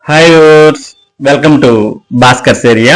Hi viewers, welcome to Bhaskar's area.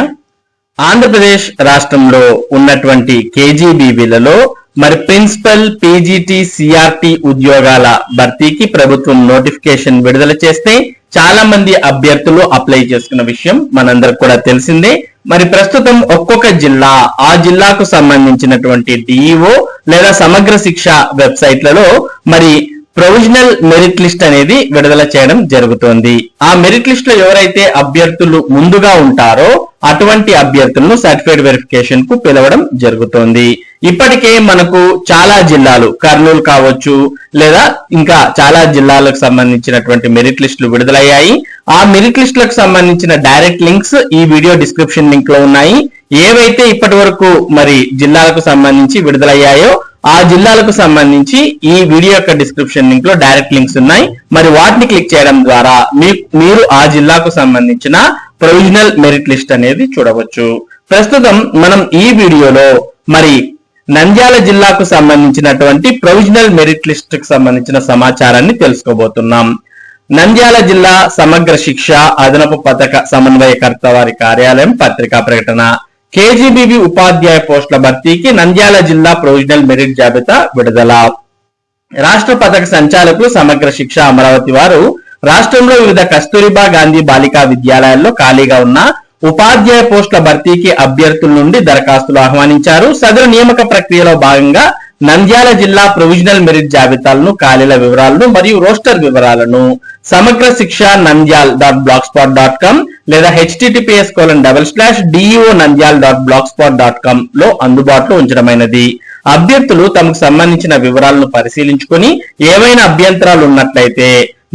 Andhra Pradesh రాష్ట్రంలో ఉన్నటువంటి కేజీబీవీలలో మరి ప్రిన్సిపల్ పీజీటీ సిఆర్టీ ఉద్యోగాల భర్తీకి ప్రభుత్వం నోటిఫికేషన్ విడుదల చేస్తే చాలా మంది అభ్యర్థులు అప్లై చేసుకున్న విషయం మనందరికి కూడా తెలిసిందే. మరి ప్రస్తుతం ఒక్కొక్క జిల్లా ఆ జిల్లాకు సంబంధించినటువంటి డిఈఓ లేదా సమగ్ర శిక్ష వెబ్సైట్లలో మరి ప్రొవిజనల్ మెరిట్ లిస్ట్ అనేది విడుదల చేయడం జరుగుతోంది. ఆ మెరిట్ లిస్ట్ లో ఎవరైతే అభ్యర్థులు ముందుగా ఉంటారో అటువంటి అభ్యర్థులను సర్టిఫైడ్ వెరిఫికేషన్ కు పిలవడం జరుగుతోంది. ఇప్పటికే మనకు చాలా జిల్లాలు, కర్నూలు కావచ్చు లేదా ఇంకా చాలా జిల్లాలకు సంబంధించినటువంటి మెరిట్ లిస్టులు విడుదలయ్యాయి. ఆ మెరిట్ లిస్టులకు సంబంధించిన డైరెక్ట్ లింక్స్ ఈ వీడియో డిస్క్రిప్షన్ లింక్ లో ఉన్నాయి. ఏవైతే ఇప్పటి వరకు మరి జిల్లాలకు సంబంధించి విడుదలయ్యాయో ఆ జిల్లాలకు సంబంధించి ఈ వీడియో యొక్క డిస్క్రిప్షన్ లింక్ లో డైరెక్ట్ లింక్స్ ఉన్నాయి. మరి వాటిని క్లిక్ చేయడం ద్వారా మీరు ఆ జిల్లాకు సంబంధించిన ప్రొవిజనల్ మెరిట్ లిస్ట్ అనేది చూడవచ్చు. ప్రస్తుతం మనం ఈ వీడియోలో మరి నంద్యాల జిల్లాకు సంబంధించినటువంటి ప్రొవిజనల్ మెరిట్ లిస్ట్ కు సంబంధించిన సమాచారాన్ని తెలుసుకోబోతున్నాం. నంద్యాల జిల్లా సమగ్ర శిక్ష అదనపు పథక సమన్వయకర్త వారి కార్యాలయం పత్రికా ప్రకటన. కేజీబీవీ ఉపాధ్యాయ పోస్టుల భర్తీకి నంద్యాల జిల్లా ప్రొవిజనల్ మెరిట్ జాబితా విడుదల. రాష్ట్ర పథక సంచాలకులు సమగ్ర శిక్ష అమరావతి వారు రాష్ట్రంలో వివిధ కస్తూరిబా గాంధీ బాలికా విద్యాలయాల్లో ఖాళీగా ఉన్న ఉపాధ్యాయ పోస్టుల భర్తీకి అభ్యర్థుల నుండి దరఖాస్తులు ఆహ్వానించారు. సదరు నియామక ప్రక్రియలో భాగంగా నంద్యాల జిల్లా ప్రొవిజనల్ మెరిట్ జాబితాలను, ఖాళీల వివరాలను మరియు రోస్టర్ వివరాలను సమగ్ర శిక్ష nandyal.blogspot.com లేదా https://deonandyal.blogspot.com లో అందుబాటులో ఉంచడమైనది. అభ్యర్థులు తమకు సంబంధించిన వివరాలను పరిశీలించుకొని ఏవైనా అభ్యంతరాలు ఉన్నట్లయితే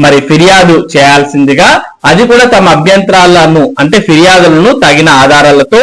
మరి ఫిర్యాదు చేయాల్సిందిగా, అది కూడా తమ అభ్యంతరాలను అంటే ఫిర్యాదులను తగిన ఆధారాలతో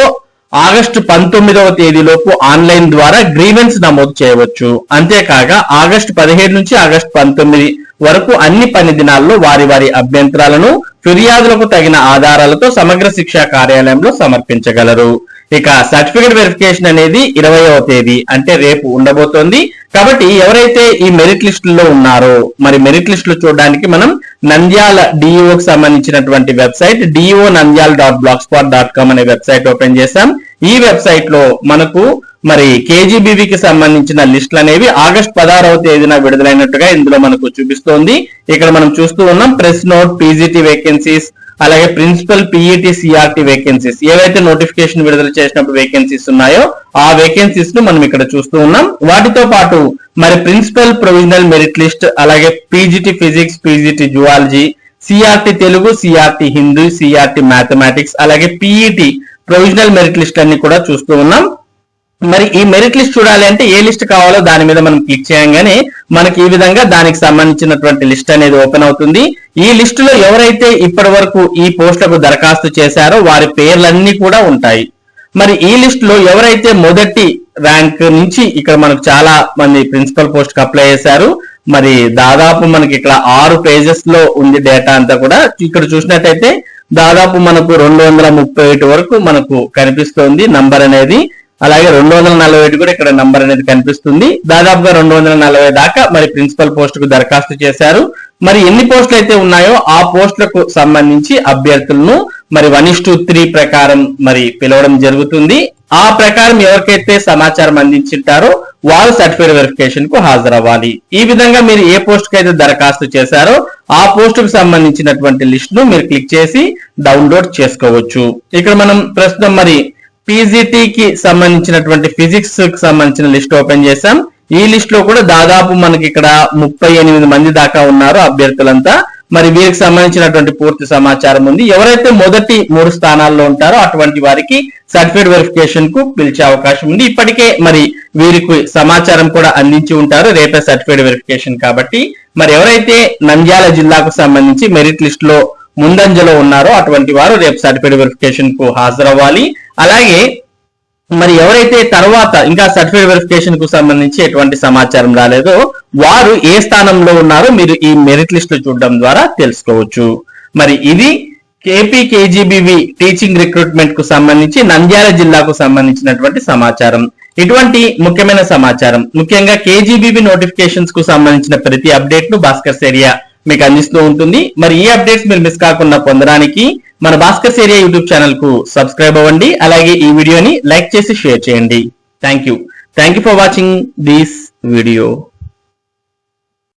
ఆగస్టు 19వ తేదీలోపు ఆన్లైన్ ద్వారా గ్రీవెన్స్ నమోదు చేయవచ్చు. అంతేకాక ఆగస్టు 17 నుంచి ఆగస్టు 19 వరకు అన్ని పని దినాల్లో వారి వారి అభ్యంతరాలను ఫిర్యాదులకు తగిన ఆధారాలతో సమగ్ర శిక్షా కార్యాలయంలో సమర్పించగలరు. ఇక సర్టిఫికేట్ వెరిఫికేషన్ అనేది 20వ తేదీ అంటే రేపు ఉండబోతోంది. కాబట్టి ఎవరైతే ఈ మెరిట్ లిస్టుల్లో ఉన్నారో మరి మెరిట్ లిస్టులు చూడడానికి మనం నంద్యాల డిఈఓకి సంబంధించినటువంటి వెబ్సైట్ deonandyal.blogspot.com అనే వెబ్సైట్ ఓపెన్ చేశాం. ఈ వెబ్సైట్ లో మనకు మరి కేజీబీవీకి సంబంధించిన లిస్టులు అనేవి ఆగస్టు 16వ తేదీన విడుదలైనట్టుగా ఇందులో మనకు చూపిస్తోంది. ఇక్కడ మనం చూస్తూ ఉన్నాం ప్రెస్ నోట్, పీజీటీ వేకెన్సీస్, అలాగే ప్రిన్సిపల్ పీఈటీ సిఆర్టీ వేకెన్సీస్, ఏవైతే నోటిఫికేషన్ విడుదల చేసినప్పుడు వేకెన్సీస్ ఉన్నాయో ఆ వేకెన్సీస్ ను మనం ఇక్కడ చూస్తూ ఉన్నాం. వాటితో పాటు మరి ప్రిన్సిపల్ ప్రొవిజనల్ మెరిట్ లిస్ట్, అలాగే PGT physics, PGT zoology, CRT Telugu, CRT Hindi, CRT mathematics, అలాగే పీఈటీ ప్రొవిజనల్ మెరిట్ లిస్ట్ అన్ని కూడా చూస్తూ ఉన్నాం. మరి ఈ మెరిట్ లిస్ట్ చూడాలి అంటే ఏ లిస్ట్ కావాలో దాని మీద మనం క్లిక్ చేయగానే మనకి ఈ విధంగా దానికి సంబంధించినటువంటి లిస్ట్ అనేది ఓపెన్ అవుతుంది. ఈ లిస్ట్ లో ఎవరైతే ఇప్పటి వరకు ఈ పోస్టులకు దరఖాస్తు చేశారో వారి పేర్లన్నీ కూడా ఉంటాయి. మరి ఈ లిస్ట్ లో ఎవరైతే మొదటి ర్యాంక్ నుంచి ఇక్కడ మనకు చాలా మంది ప్రిన్సిపల్ పోస్ట్ కి అప్లై చేశారు. మరి దాదాపు మనకి ఇక్కడ 6 పేజెస్ లో ఉంది డేటా అంతా కూడా. ఇక్కడ చూసినట్టయితే దాదాపు మనకు 231 వరకు మనకు కనిపిస్తోంది నంబర్ అనేది. అలాగే 241 కూడా ఇక్కడ నంబర్ అనేది కనిపిస్తుంది. దాదాపుగా 240 దాకా మరి ప్రిన్సిపల్ పోస్ట్ కు దరఖాస్తు చేశారు. మరి ఎన్ని పోస్టులు అయితే ఉన్నాయో ఆ పోస్టులకు సంబంధించి అభ్యర్థులను మరి 1:3 ప్రకారం మరి పిలవడం జరుగుతుంది. ఆ ప్రకారం ఎవరికైతే సమాచారం అందించింటారో వారు సర్టిఫైడ్ వెరిఫికేషన్ కు హాజరవ్వాలి. ఈ విధంగా మీరు ఏ పోస్ట్ కి అయితే దరఖాస్తు చేశారో ఆ పోస్ట్ కు సంబంధించినటువంటి లిస్ట్ ను మీరు క్లిక్ చేసి డౌన్లోడ్ చేసుకోవచ్చు. ఇక్కడ మనం ప్రస్తుతం మరి పీజీటీకి సంబంధించినటువంటి ఫిజిక్స్ కి సంబంధించిన లిస్ట్ ఓపెన్ చేశాం. ఈ లిస్ట్ లో కూడా దాదాపు మనకి ఇక్కడ 38 మంది దాకా ఉన్నారు అభ్యర్థులంతా. మరి వీరికి సంబంధించినటువంటి పూర్తి సమాచారం ఉంది. ఎవరైతే మొదటి 3 స్థానాల్లో ఉంటారో అటువంటి వారికి సర్టిఫైడ్ వెరిఫికేషన్ కు పిలిచే అవకాశం ఉంది. ఇప్పటికే మరి వీరికి సమాచారం కూడా అందించి ఉంటారు, రేపే సర్టిఫైడ్ వెరిఫికేషన్ కాబట్టి. మరి ఎవరైతే నంద్యాల జిల్లాకు సంబంధించి మెరిట్ లిస్ట్ లో ముందంజలో ఉన్నారో అటువంటి వారు రేపు సర్టిఫైడ్ వెరిఫికేషన్ కు హాజరవ్వాలి. అలాగే మరి ఎవరైతే తర్వాత ఇంకా సర్టిఫైడ్ వెరిఫికేషన్ కు సంబంధించి ఎటువంటి సమాచారం రాలేదో వారు ఏ స్థానంలో ఉన్నారో మీరు ఈ మెరిట్ లిస్ట్ చూడడం ద్వారా తెలుసుకోవచ్చు. మరి ఇది ఏపీ కేజీబీవీ టీచింగ్ రిక్రూట్మెంట్ కు సంబంధించి నంద్యాల జిల్లాకు సంబంధించినటువంటి సమాచారం. ఇటువంటి ముఖ్యమైన సమాచారం ముఖ్యంగా కేజీబీవీ నోటిఫికేషన్స్ కు సంబంధించిన ప్రతి అప్డేట్ ను భాస్కర్స్ ఏరియా మీకు అందిస్తూ ఉంటుంది. మరి ఈ అప్డేట్స్ మీరు మిస్ కాకుండా పొందడానికి మన భాస్కర్స్ ఏరియా యూట్యూబ్ ఛానల్ కు సబ్స్క్రైబ్ అవ్వండి. అలాగే ఈ వీడియోని లైక్ చేసి షేర్ చేయండి. Thank you for watching this video.